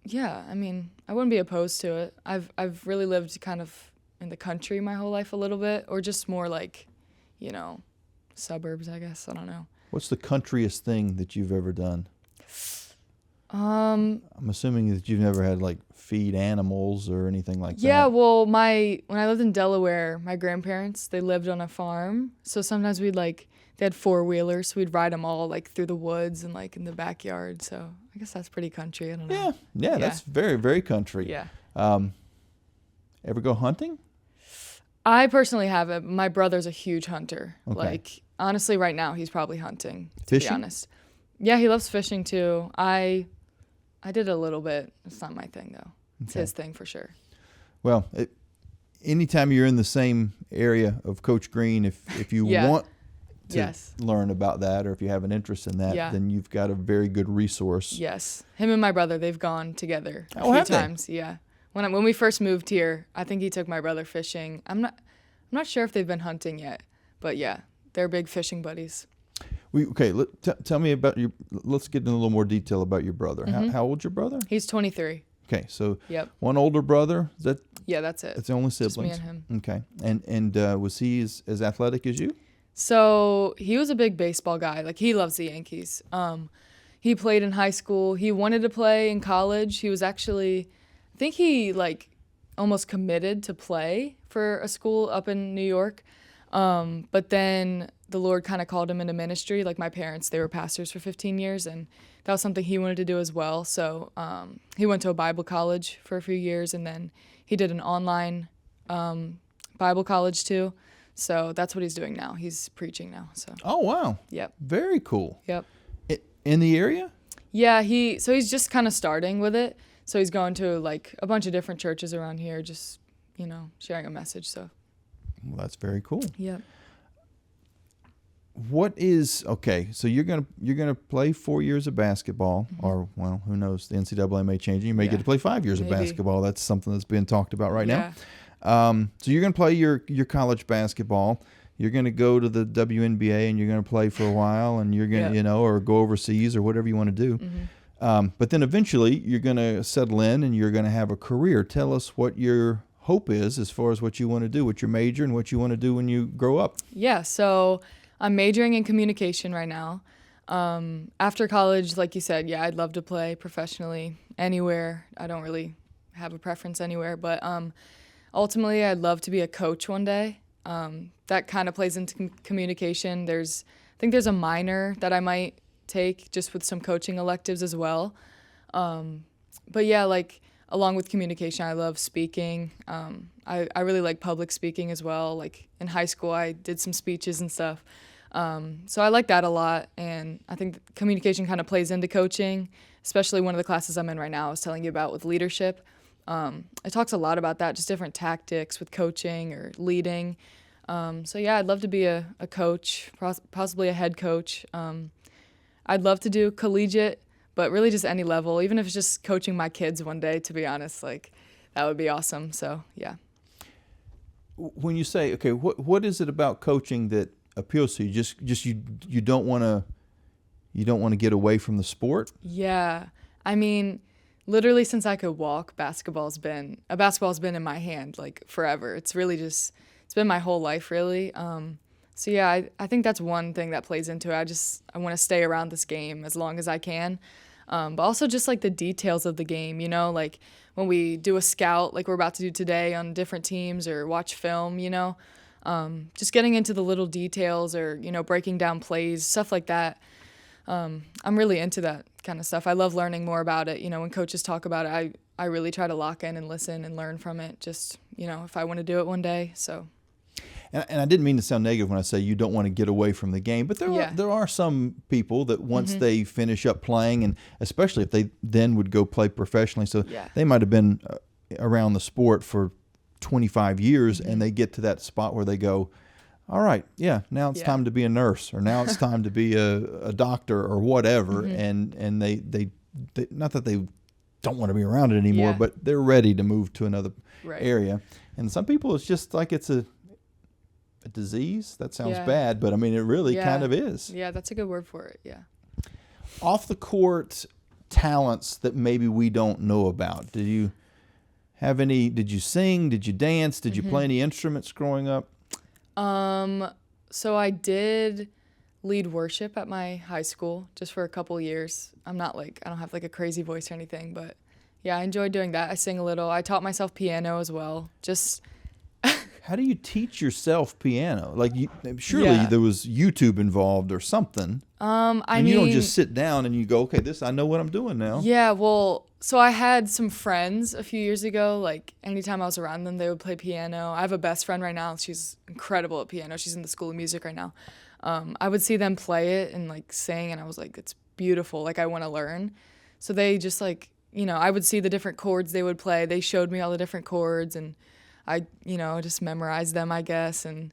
yeah, I mean, I wouldn't be opposed to it. I've really lived kind of in the country my whole life a little bit, or just more like, suburbs, I guess. I don't know. What's the countryest thing that you've ever done? I'm assuming that you've never had like feed animals or anything like that. Yeah, well, when I lived in Delaware, my grandparents, they lived on a farm. So sometimes they had 4-wheelers, so we'd ride them all like through the woods and like in the backyard. So I guess that's pretty country. I don't know. Yeah, that's very, very country. Yeah. Ever go hunting? I personally haven't. My brother's a huge hunter. Okay. Like, honestly, right now he's probably hunting, to Fishing? be honest. Yeah, he loves fishing too. I did a little bit. It's not my thing though. It's his thing for sure. Well, anytime you're in the same area of Coach Green, if you Yeah. want to Yes. learn about that or if you have an interest in that, Yeah. then you've got a very good resource. Yes, him and my brother, they've gone together a Oh, few have they? times. Yeah, when we first moved here, I think he took my brother fishing. I'm not sure if they've been hunting yet, but yeah, they're big fishing buddies. Tell me about let's get in a little more detail about your brother. How old's your brother? He's 23. Okay, so Yep. one older brother. That's Yeah, that's it. the only Just me siblings. and him. Okay, and was he as athletic as you? So he was a big baseball guy. Like, he loves the Yankees. He played in high school. He wanted to play in college. He was actually, I think he like almost committed to play for a school up in New York. But then the Lord kind of called him into ministry. Like, my parents, they were pastors for 15 years, and that was something he wanted to do as well. So he went to a Bible college for a few years, and then he did an online Bible college too. So that's what he's doing now. He's preaching now. So Oh wow, yep, very cool. yep. In the area? Yeah, he's just kind of starting with it. So he's going to like a bunch of different churches around here, just sharing a message. So Well, that's very cool. yep. So you're gonna play 4 years of basketball, or well, who knows? The NCAA may change it. You may get Yeah. to play 5 years of Maybe. basketball. That's something that's being talked about right Yeah. now. So you're gonna play your college basketball. You're gonna go to the WNBA and you're gonna play for a while, and you're gonna Yeah. or go overseas or whatever you want to do. But then eventually you're gonna settle in and you're gonna have a career. Tell us what your hope is as far as what you want to do, what your major, and what you want to do when you grow up. Yeah, so I'm majoring in communication right now. After college, like you said, yeah, I'd love to play professionally anywhere. I don't really have a preference anywhere, but ultimately I'd love to be a coach one day. That kind of plays into communication. I think there's a minor that I might take just with some coaching electives as well. But yeah, like along with communication, I love speaking. I really like public speaking as well. Like in high school, I did some speeches and stuff. So I like that a lot. And I think communication kind of plays into coaching, especially one of the classes I'm in right now I was telling you about with leadership. It talks a lot about that, just different tactics with coaching or leading. So yeah, I'd love to be a coach, possibly a head coach. I'd love to do collegiate, but really just any level, even if it's just coaching my kids one day, to be honest. Like, that would be awesome. So, yeah. When you say, okay, what is it about coaching that appeals to you? Just you don't want to get away from the sport? Yeah. I mean, literally since I could walk, basketball's been in my hand like forever. It's really just, it's been my whole life really. So yeah, I think that's one thing that plays into it. I want to stay around this game as long as I can. But also just like the details of the game, you know, like when we do a scout like we're about to do today on different teams or watch film, you know, just getting into the little details or, you know, breaking down plays, stuff like that. I'm really into that kind of stuff. I love learning more about it. You know, when coaches talk about it, I really try to lock in and listen and learn from it just, you know, if I want to do it one day. So. And I didn't mean to sound negative when I say you don't want to get away from the game, but there are some people that once they finish up playing, and especially if they then would go play professionally, so they might have been around the sport for 25 years, and they get to that spot where they go, all right, now it's time to be a nurse, or now it's time to be a doctor or whatever, and they not that they don't want to be around it anymore, but they're ready to move to another area. And some people, it's just like it's a disease. That sounds bad, but I mean, it really kind of is. Yeah, that's a good word for it. Yeah. Off the court talents that maybe we don't know about. Did you have any? Did you sing? Did you dance? Did you play any instruments growing up? So I did lead worship at my high school just for a couple years. I don't have like a crazy voice or anything, but yeah, I enjoyed doing that. I sing a little. I taught myself piano as well. How do you teach yourself piano? Like, surely there was YouTube involved or something. I mean, you don't just sit down and you go, okay, I know what I'm doing now. Yeah, well, so I had some friends a few years ago. Like, anytime I was around them, they would play piano. I have a best friend right now. She's incredible at piano. She's in the School of Music right now. I would see them play it and, like, sing, and I was like, it's beautiful. Like, I want to learn. So they just, like, you know, I would see the different chords they would play. They showed me all the different chords, and I, you know, just memorized them, I guess. And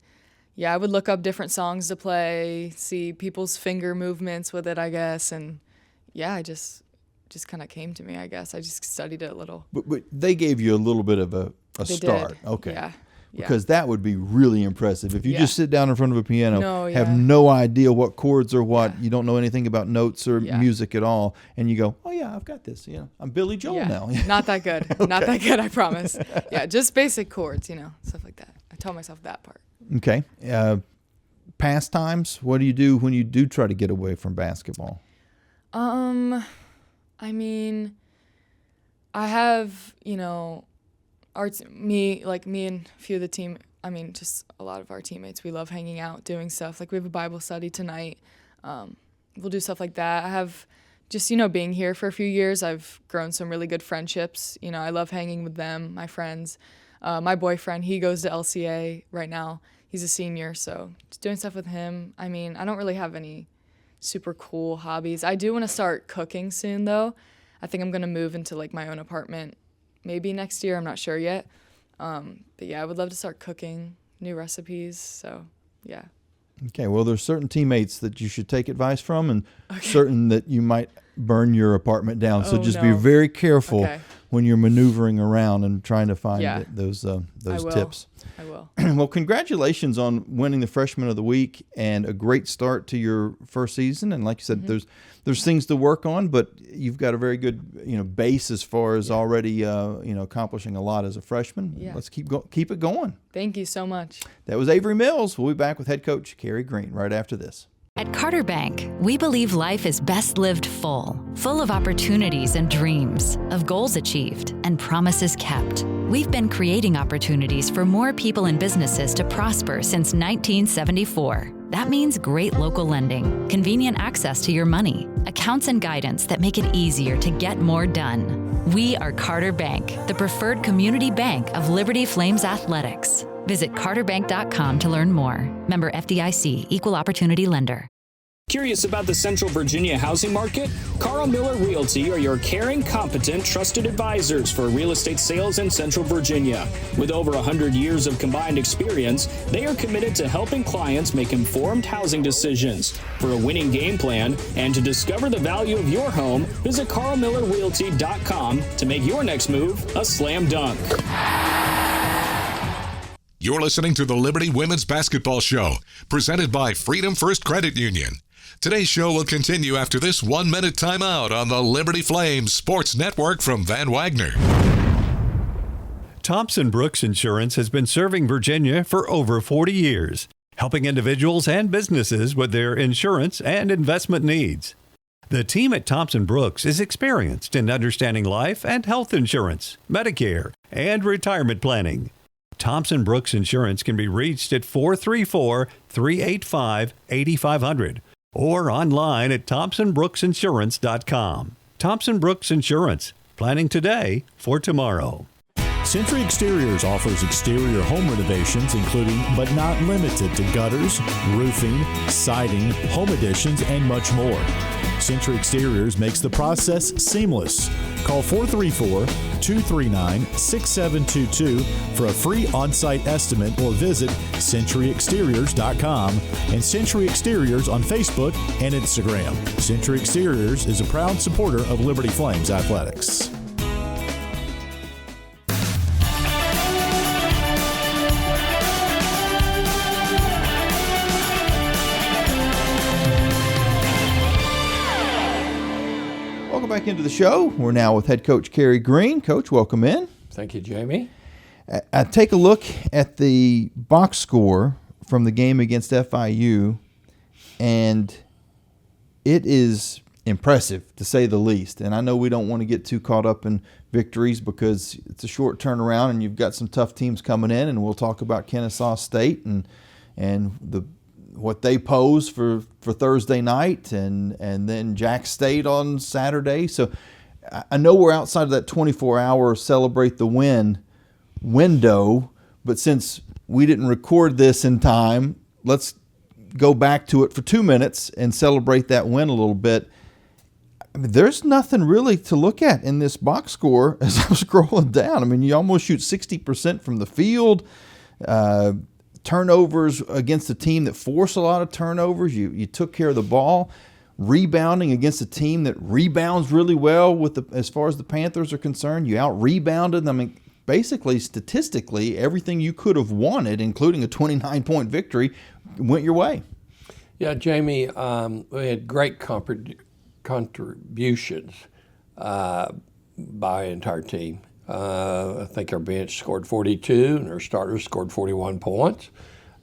yeah, I would look up different songs to play, see people's finger movements with it, I guess. And yeah, I just kind of came to me, I guess. I just studied it a little. But they gave you a little bit of a start. Did. Okay. Yeah. Because that would be really impressive. If you just sit down in front of a piano, have yeah. no idea what chords are what, you don't know anything about notes or music at all, and you go, oh yeah, I've got this. You know, I'm Billy Joel now. Not that good. Okay. Not that good, I promise. Yeah, just basic chords, you know, stuff like that. I taught myself that part. Okay. Pastimes, what do you do when you do try to get away from basketball? I mean, I have, you know, me and a few of the team, I mean, just a lot of our teammates, we love hanging out, doing stuff. Like, we have a Bible study tonight. We'll do stuff like that. I have just, you know, being here for a few years, I've grown some really good friendships. You know, I love hanging with them, my friends. My boyfriend, he goes to LCA right now. He's a senior, so just doing stuff with him. I mean, I don't really have any super cool hobbies. I do want to start cooking soon, though. I think I'm going to move into, like, my own apartment maybe next year. I'm not sure yet. But yeah, I would love to start cooking new recipes. So yeah. Okay. Well, there's certain teammates that you should take advice from, and certain that you might burn your apartment down. So just be very careful when you're maneuvering around and trying to find those tips. I will. Well, congratulations on winning the Freshman of the Week and a great start to your first season. And like you said, there's things to work on, but you've got a very good base as far as already accomplishing a lot as a freshman. Yeah. Let's keep it going. Thank you so much. That was Avery Mills. We'll be back with head coach Carey Green right after this. At Carter Bank, we believe life is best lived full of opportunities and dreams, of goals achieved and promises kept. We've been creating opportunities for more people and businesses to prosper since 1974. That means great local lending, convenient access to your money, accounts and guidance that make it easier to get more done. We are Carter Bank, the preferred community bank of Liberty Flames Athletics. Visit carterbank.com to learn more. Member FDIC, Equal Opportunity Lender. Curious about the Central Virginia housing market? Carl Miller Realty are your caring, competent, trusted advisors for real estate sales in Central Virginia. With over 100 years of combined experience, they are committed to helping clients make informed housing decisions. For a winning game plan and to discover the value of your home, visit carlmillerrealty.com to make your next move a slam dunk. You're listening to the Liberty Women's Basketball Show, presented by Freedom First Credit Union. Today's show will continue after this 1-minute timeout on the Liberty Flames Sports Network from Van Wagner. Thompson Brooks Insurance has been serving Virginia for over 40 years, helping individuals and businesses with their insurance and investment needs. The team at Thompson Brooks is experienced in understanding life and health insurance, Medicare, and retirement planning. Thompson Brooks Insurance can be reached at 434-385-8500 or online at thompsonbrooksinsurance.com. Thompson Brooks Insurance, planning today for tomorrow. Century Exteriors offers exterior home renovations, including but not limited to gutters, roofing, siding, home additions, and much more. Century Exteriors makes the process seamless. Call 434-239-6722 for a free on-site estimate or visit centuryexteriors.com and Century Exteriors on Facebook and Instagram. Century Exteriors is a proud supporter of Liberty Flames Athletics. Back into the show. We're now with head coach Carey Green. Coach, welcome in. Thank you, Jamie. Take a look at the box score from the game against FIU, and it is impressive, to say the least. And I know we don't want to get too caught up in victories because it's a short turnaround and you've got some tough teams coming in, and we'll talk about Kennesaw State and what they pose for Thursday night and then Jack State on Saturday. So I know we're outside of that 24-hour celebrate the win window, but since we didn't record this in time, let's go back to it for 2 minutes and celebrate that win a little bit. I mean, there's nothing really to look at in this box score as I'm scrolling down. I mean, you almost shoot 60% from the field. Turnovers against a team that forced a lot of turnovers. You took care of the ball. Rebounding against a team that rebounds really well as far as the Panthers are concerned. You out-rebounded. I mean, basically, statistically, everything you could have wanted, including a 29-point victory, went your way. Yeah, Jamie, we had great contributions by the entire team. I think our bench scored 42 and our starters scored 41 points.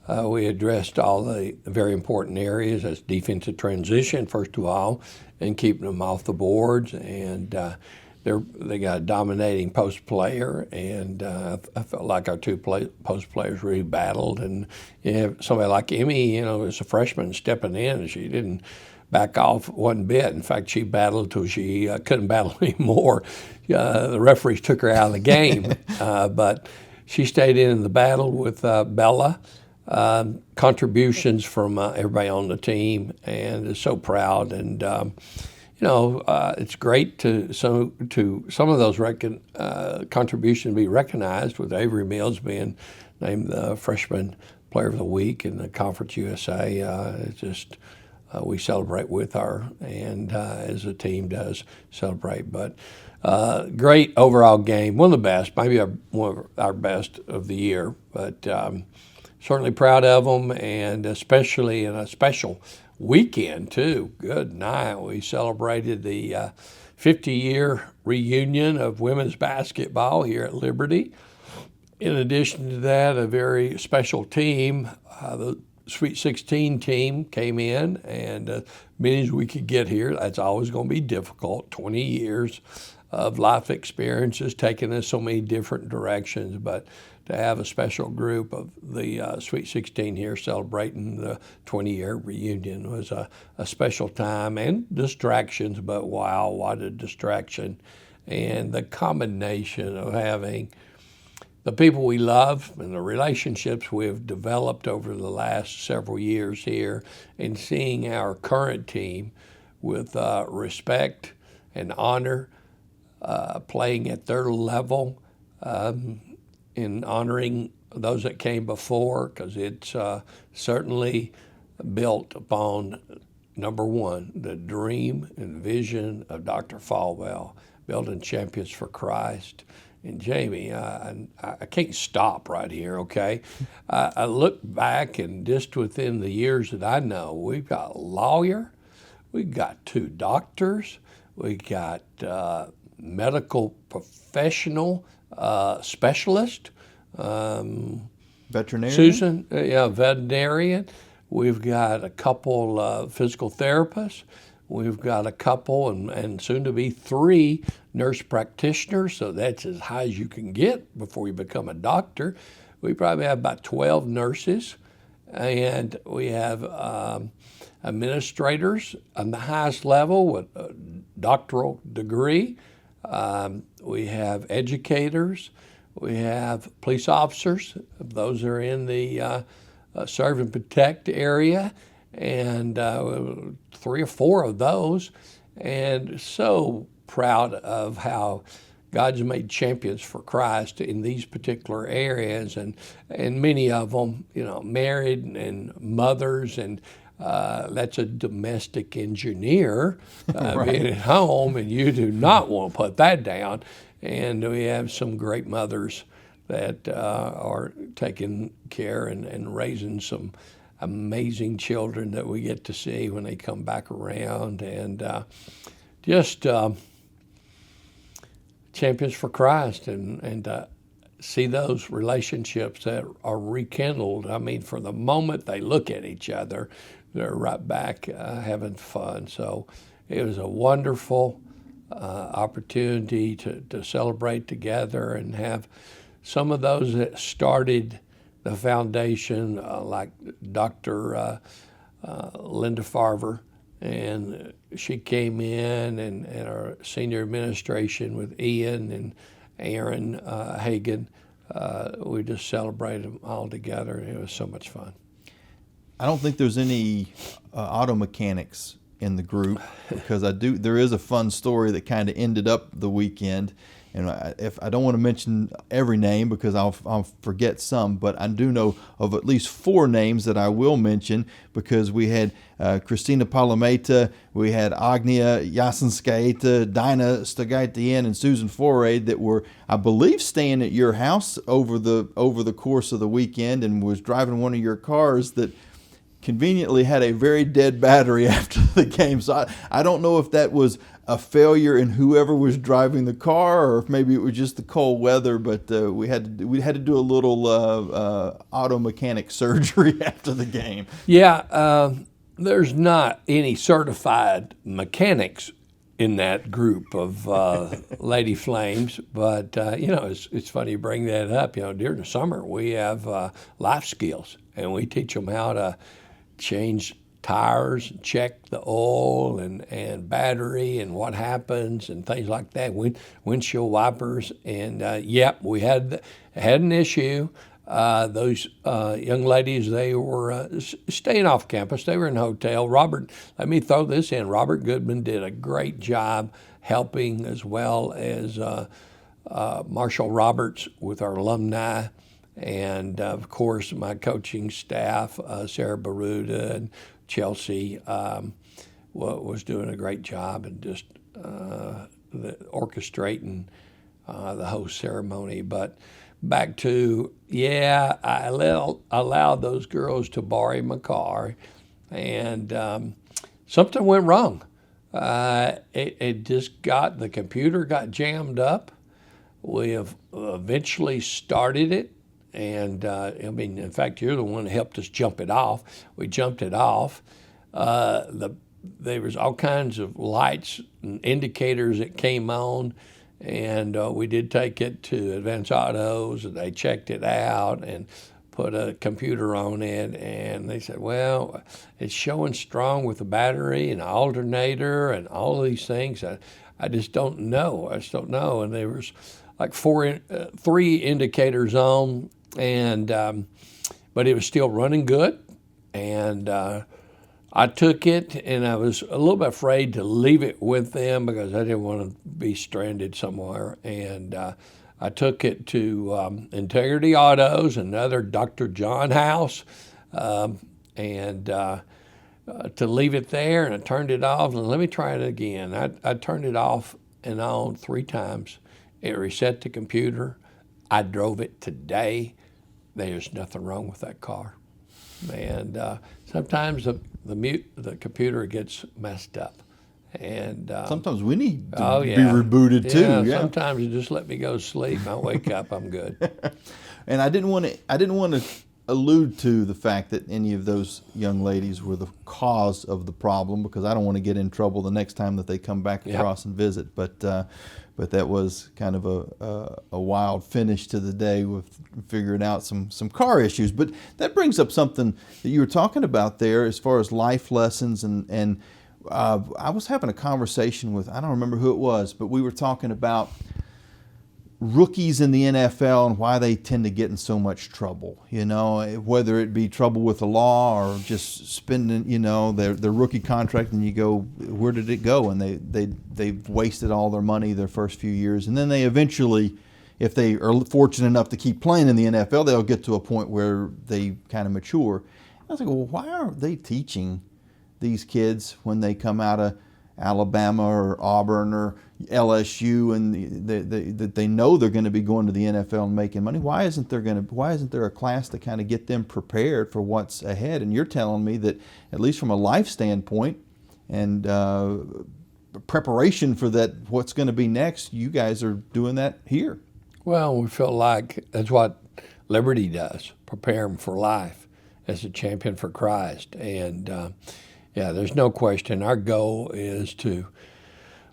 We addressed all the very important areas as defensive transition, first of all, and keeping them off the boards. And they got a dominating post player, and I felt like our two post players really battled. And you have somebody like Emmy, as a freshman stepping in, she didn't back off one bit. In fact, she battled till she couldn't battle anymore. The referees took her out of the game, but she stayed in the battle with Bella. Contributions from everybody on the team, and is so proud. And it's great to some of those contributions be recognized, with Avery Mills being named the Freshman Player of the Week in the Conference USA. It's just we celebrate with her, and as a team does celebrate. But great overall game, one of the best, maybe one of our best of the year. But certainly proud of them, and especially in a special weekend too. Good night. We celebrated the 50-year reunion of women's basketball here at Liberty. In addition to that, a very special team, the Sweet 16 team came in, and many as we could get here. That's always going to be difficult. 20 years of life experiences taking us so many different directions, but to have a special group of the Sweet 16 here celebrating the 20-year reunion was a special time, and distractions, but wow, what a distraction. And the combination of having the people we love and the relationships we've developed over the last several years here, and seeing our current team with respect and honor, playing at their level, in honoring those that came before, because it's certainly built upon, number one, the dream and vision of Dr. Falwell, building champions for Christ. And Jamie, I can't stop right here, okay? I look back, and just within the years that I know, we've got a lawyer, we've got 2 doctors, we got medical professional specialist, veterinarian. Susan, veterinarian. We've got a couple physical therapists. We've got a couple and soon to be 3 nurse practitioners, so that's as high as you can get before you become a doctor. We probably have about 12 nurses, and we have administrators on the highest level with a doctoral degree. We have educators. We have police officers. Those are in the serve and protect area, and 3 or 4 of those, and so proud of how God's made champions for Christ in these particular areas, and many of them, married and mothers, and that's a domestic engineer being at home, and you do not want to put that down. And we have some great mothers that are taking care and raising some amazing children that we get to see when they come back around, and just champions for Christ, and see those relationships that are rekindled. I mean, from the moment they look at each other, they're right back having fun. So it was a wonderful opportunity to celebrate together and have some of those that started the foundation, like Dr. Linda Farver, and she came in, and our senior administration with Ian and Aaron Hagan, we just celebrated them all together, and it was so much fun. I don't think there's any auto mechanics in the group, because there is a fun story that kind of ended up the weekend. And I don't want to mention every name because I'll forget some, but I do know of at least 4 names that I will mention, because we had Christina Palameta, we had Agnia Yasinskaita, Dinah Stagaitian, and Susan Foray that were, I believe, staying at your house over the course of the weekend, and was driving one of your cars that conveniently had a very dead battery after the game. So I don't know if that was a failure in whoever was driving the car, or if maybe it was just the cold weather, but we had to do a little auto mechanic surgery after the game. Yeah, there's not any certified mechanics in that group of Lady Flames, but it's funny you bring that up. During the summer we have life skills, and we teach them how to change tires, check the oil and battery and what happens and things like that, windshield wipers. And we had an issue. Those young ladies, they were staying off campus. They were in a hotel. Robert, let me throw this in. Robert Goodman did a great job helping, as well as Marshall Roberts with our alumni. And of course, my coaching staff, Sarah Baruda and Chelsea, was doing a great job, and just orchestrating the whole ceremony. But back to, I allowed those girls to borrow my car, and something went wrong. The computer got jammed up. We have eventually started it. And in fact, you're the one that helped us jump it off. We jumped it off. There was all kinds of lights and indicators that came on, and we did take it to Advanced Autos, and they checked it out and put a computer on it, and they said, well, it's showing strong with the battery and the alternator and all of these things. I just don't know. And there was like 3 indicators on, and but it was still running good. And I took it, and I was a little bit afraid to leave it with them because I didn't want to be stranded somewhere. And I took it to Integrity Autos, another Dr. John house, and to leave it there, and I turned it off, and let me try it again. I turned it off and on 3 times. It reset the computer. I drove it today. There's nothing wrong with that car. And sometimes the computer gets messed up. And sometimes we need to yeah. be rebooted too. Yeah, Yeah. Sometimes you just let me go to sleep. I wake up, I'm good. And I didn't want to allude to the fact that any of those young ladies were the cause of the problem, because I don't want to get in trouble the next time that they come back across and visit. But that was kind of a wild finish to the day with figuring out some car issues. But that brings up something that you were talking about there as far as life lessons, and I was having a conversation with, I don't remember who it was, but we were talking about rookies in the NFL and why they tend to get in so much trouble, whether it be trouble with the law or just spending, their rookie contract, and you go, where did it go? And they've wasted all their money their first few years. And then they eventually, if they are fortunate enough to keep playing in the NFL, they'll get to a point where they kind of mature. I was like, well, why aren't they teaching these kids when they come out of Alabama or Auburn or LSU, and they know they're going to be going to the NFL and making money? Why isn't there a class to kind of get them prepared for what's ahead? And you're telling me that, at least from a life standpoint and preparation for that, what's going to be next, you guys are doing that here. Well, we feel like that's what Liberty does, prepare them for life as a champion for Christ. And yeah, there's no question. Our goal is to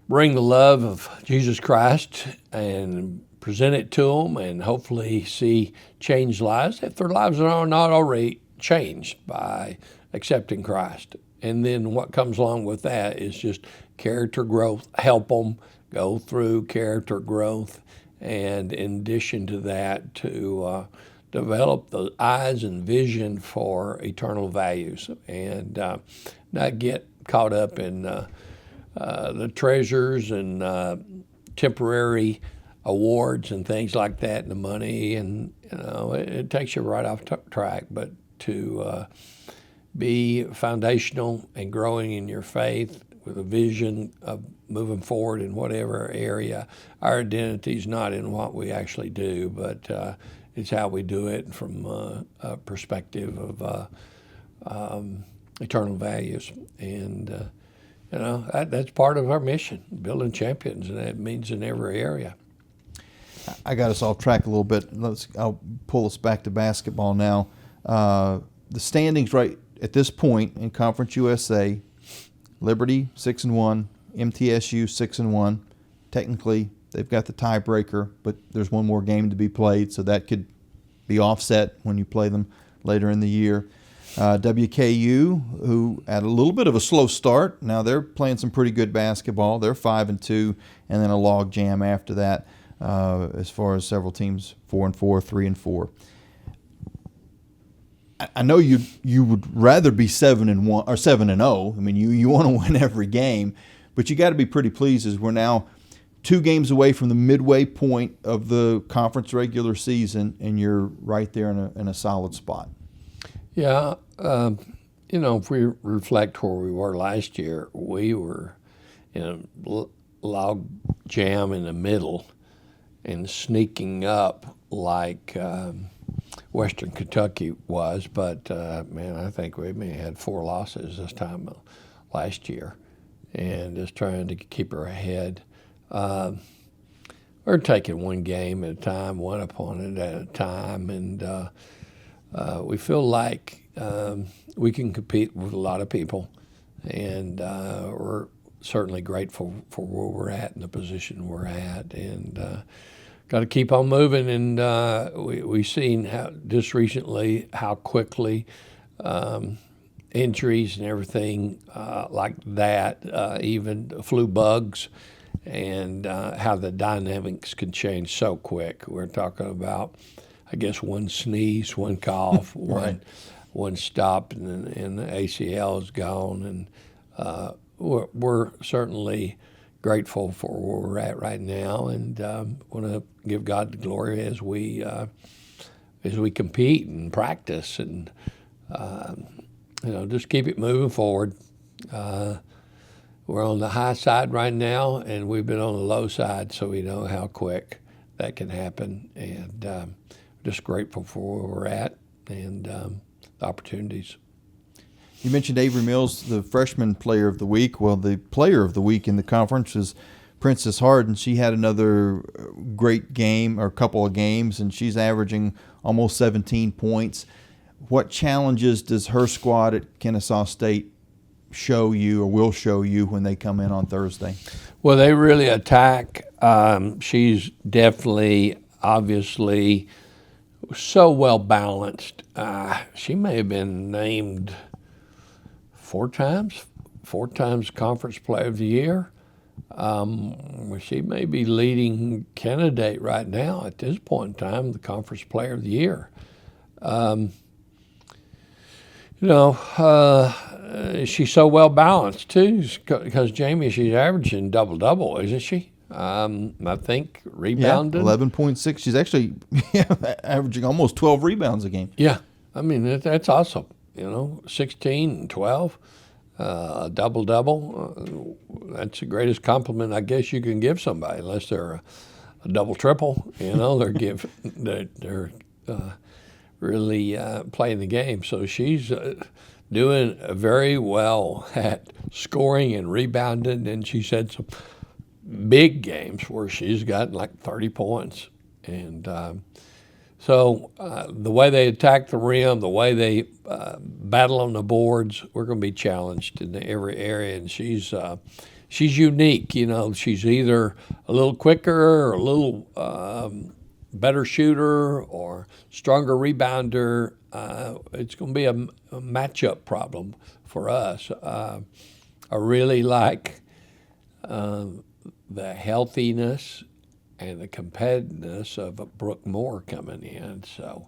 bring the love of Jesus Christ and present it to them, and hopefully see changed lives if their lives are not already changed by accepting Christ. And then what comes along with that is just character growth, help them go through character growth, and in addition to that, to develop the eyes and vision for eternal values, and not get caught up in the treasures and temporary awards and things like that, and the money, and it takes you right off track. But to be foundational and growing in your faith with a vision of moving forward in whatever area. Our identity is not in what we actually do, but it's how we do it from a perspective of eternal values. And that's part of our mission, building champions, and that means in every area. I got us off track a little bit. I'll pull us back to basketball now. The standings right at this point in Conference USA: Liberty 6-1, MTSU 6-1. Technically, they've got the tiebreaker, but there's one more game to be played, so that could be offset when you play them later in the year. WKU, who had a little bit of a slow start, now they're playing some pretty good basketball. They're 5-2, and then a log jam after that. As far as several teams, 4-4, 3-4. I know you would rather be 7-1 or 7-0. I mean, you want to win every game, but you got to be pretty pleased as we're now 2 games away from the midway point of the conference regular season, and you're right there in a solid spot. Yeah, if we reflect where we were last year, we were in a log jam in the middle and sneaking up like Western Kentucky was. But, I think we may have had 4 losses this time last year, and just trying to keep her ahead. We're taking one game at a time, one opponent at a time, and we feel like we can compete with a lot of people, and we're certainly grateful for where we're at and the position we're at, and got to keep on moving. And we've seen just recently how quickly injuries and everything like that, even flu bugs and how the dynamics can change so quick. We're talking about, I guess, one sneeze, one cough, Right. one stop, and the ACL is gone. And we're certainly grateful for where we're at right now, and want to give God the glory as we compete and practice, and just keep it moving forward. We're on the high side right now, and we've been on the low side, so we know how quick that can happen. And just grateful for where we're at and the opportunities. You mentioned Avery Mills, the freshman player of the week. Well, the player of the week in the conference is Princess Harden. She had another great game, or a couple of games, and she's averaging almost 17 points. What challenges does her squad at Kennesaw State show you, or will show you, when they come in on Thursday? Well, they really attack. She's definitely, obviously, so well balanced. She may have been named four times Conference Player of the Year. She may be leading candidate right now at this point in time, the Conference Player of the Year. She's so well balanced too, because Jamie, she's averaging double-double, isn't she? I think rebounding. 11.6. She's actually averaging almost 12 rebounds a game. Yeah, I mean that's awesome. 16 and 12, double-double. That's the greatest compliment I guess you can give somebody, unless they're a double-triple. They're really playing the game. So she's doing very well at scoring and rebounding, and she's had some big games where she's gotten like 30 points. And so the way they attack the rim, the way they battle on the boards, we're going to be challenged in every area. And she's unique. She's either a little quicker or a little better shooter or stronger rebounder. It's going to be a matchup problem for us. I really like the healthiness and the competitiveness of Brooke Moore coming in. So,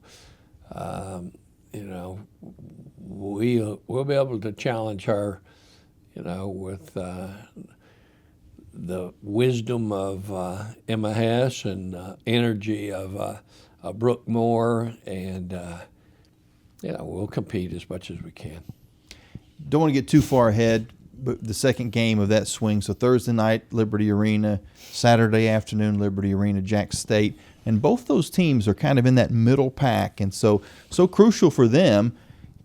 we'll be able to challenge her, with the wisdom of Emma Hess and energy of Brooke Moore, and we'll compete as much as we can. Don't want to get too far ahead, but the second game of that swing. So Thursday night, Liberty Arena. Saturday afternoon, Liberty Arena, Jack State. And both those teams are kind of in that middle pack. And so crucial for them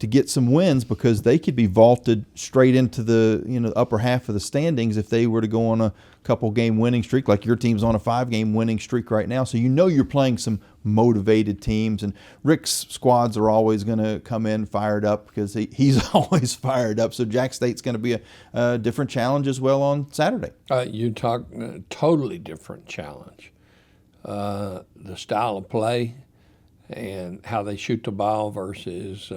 to get some wins, because they could be vaulted straight into the upper half of the standings if they were to go on a couple game winning streak, like your team's on a 5-game winning streak right now. So you're playing some motivated teams, and Rick's squads are always going to come in fired up, because he's always fired up. So Jack State's going to be a different challenge as well on Saturday. You talk totally different challenge. The style of play and how they shoot the ball versus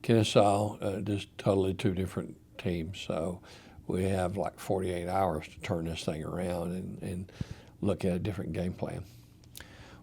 Kennesaw, just totally two different teams. So we have like 48 hours to turn this thing around and look at a different game plan.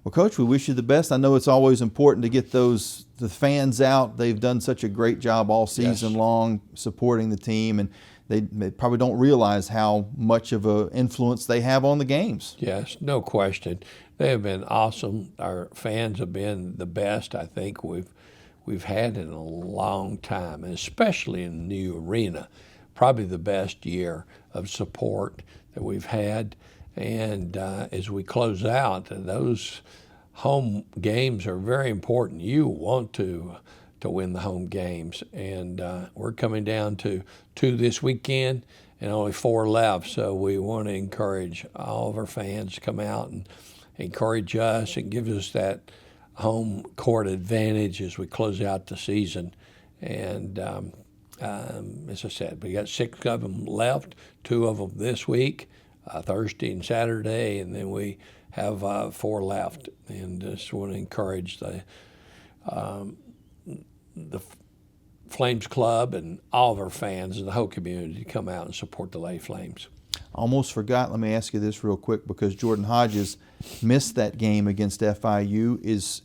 Well, Coach, we wish you the best. I know it's always important to get the fans out. They've done such a great job all season long supporting the team, and they probably don't realize how much of an influence they have on the games. Yes, no question. They have been awesome. Our fans have been the best I think we've had in a long time, and especially in the new arena. Probably the best year of support that we've had. And as we close out, those home games are very important. You want to win the home games. And we're coming down to 2 this weekend and only 4 left. So we want to encourage all of our fans to come out and encourage us and give us that home court advantage as we close out the season. And as I said, we got 6 of them left, 2 of them this week, Thursday and Saturday, and then we have 4 left. And just want to encourage the Flames Club and all of our fans and the whole community to come out and support the Lady Flames. Almost forgot, let me ask you this real quick, because Jordan Hodges missed that game against FIU. Is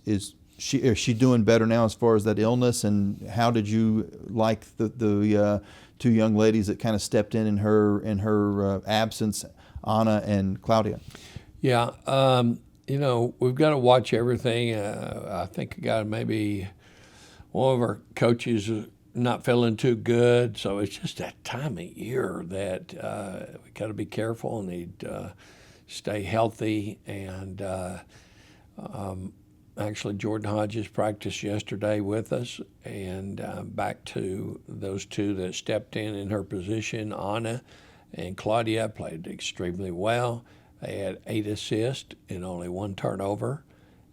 she doing better now as far as that illness, and how did you like the two young ladies that kind of stepped in her absence, Anna and Claudia? Yeah, we've got to watch everything. I think maybe one of our coaches is not feeling too good, so it's just that time of year that we got to be careful and need to stay healthy. And actually, Jordan Hodges practiced yesterday with us, and back to those two that stepped in her position. Anna and Claudia played extremely well. They had 8 assists and only 1 turnover,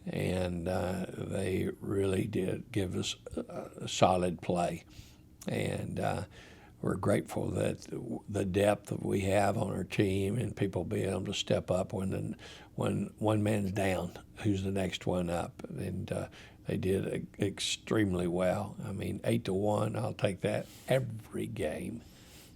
and they really did give us a solid play. And we're grateful that the depth that we have on our team and people being able to step up when one man's down, who's the next one up. And they did extremely well. I mean, 8-1, I'll take that every game.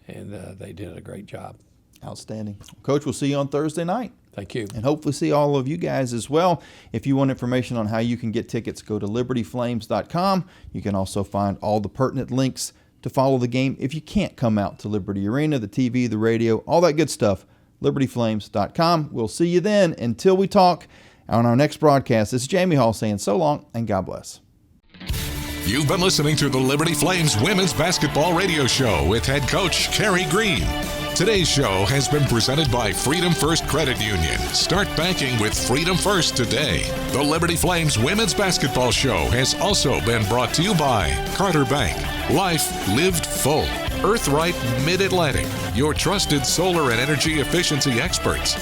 And they did a great job. Outstanding. Coach, we'll see you on Thursday night. Thank you. And hopefully see all of you guys as well. If you want information on how you can get tickets, go to libertyflames.com. You can also find all the pertinent links to follow the game if you can't come out to Liberty Arena, the TV, the radio, all that good stuff. libertyflames.com. We'll see you then. Until we talk on our next broadcast, this is Jamie Hall saying so long and God bless. You've been listening to the Liberty Flames Women's Basketball Radio Show with head coach Carey Green. Today's show has been presented by Freedom First Credit Union. Start banking with Freedom First today. The Liberty Flames Women's Basketball Show has also been brought to you by Carter Bank, Life Lived Full, Earthright Mid-Atlantic, your trusted solar and energy efficiency experts.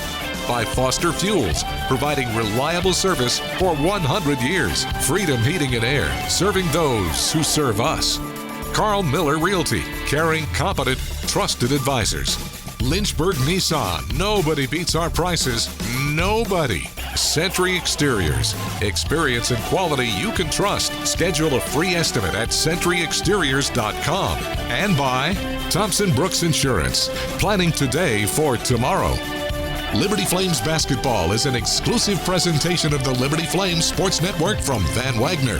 By Foster Fuels, providing reliable service for 100 years. Freedom Heating and Air, serving those who serve us. Carl Miller Realty, caring, competent, trusted advisors. Lynchburg Nissan, nobody beats our prices. Nobody. Century Exteriors, experience and quality you can trust. Schedule a free estimate at centuryexteriors.com. And by Thompson Brooks Insurance, planning today for tomorrow. Liberty Flames Basketball is an exclusive presentation of the Liberty Flames Sports Network from Van Wagner.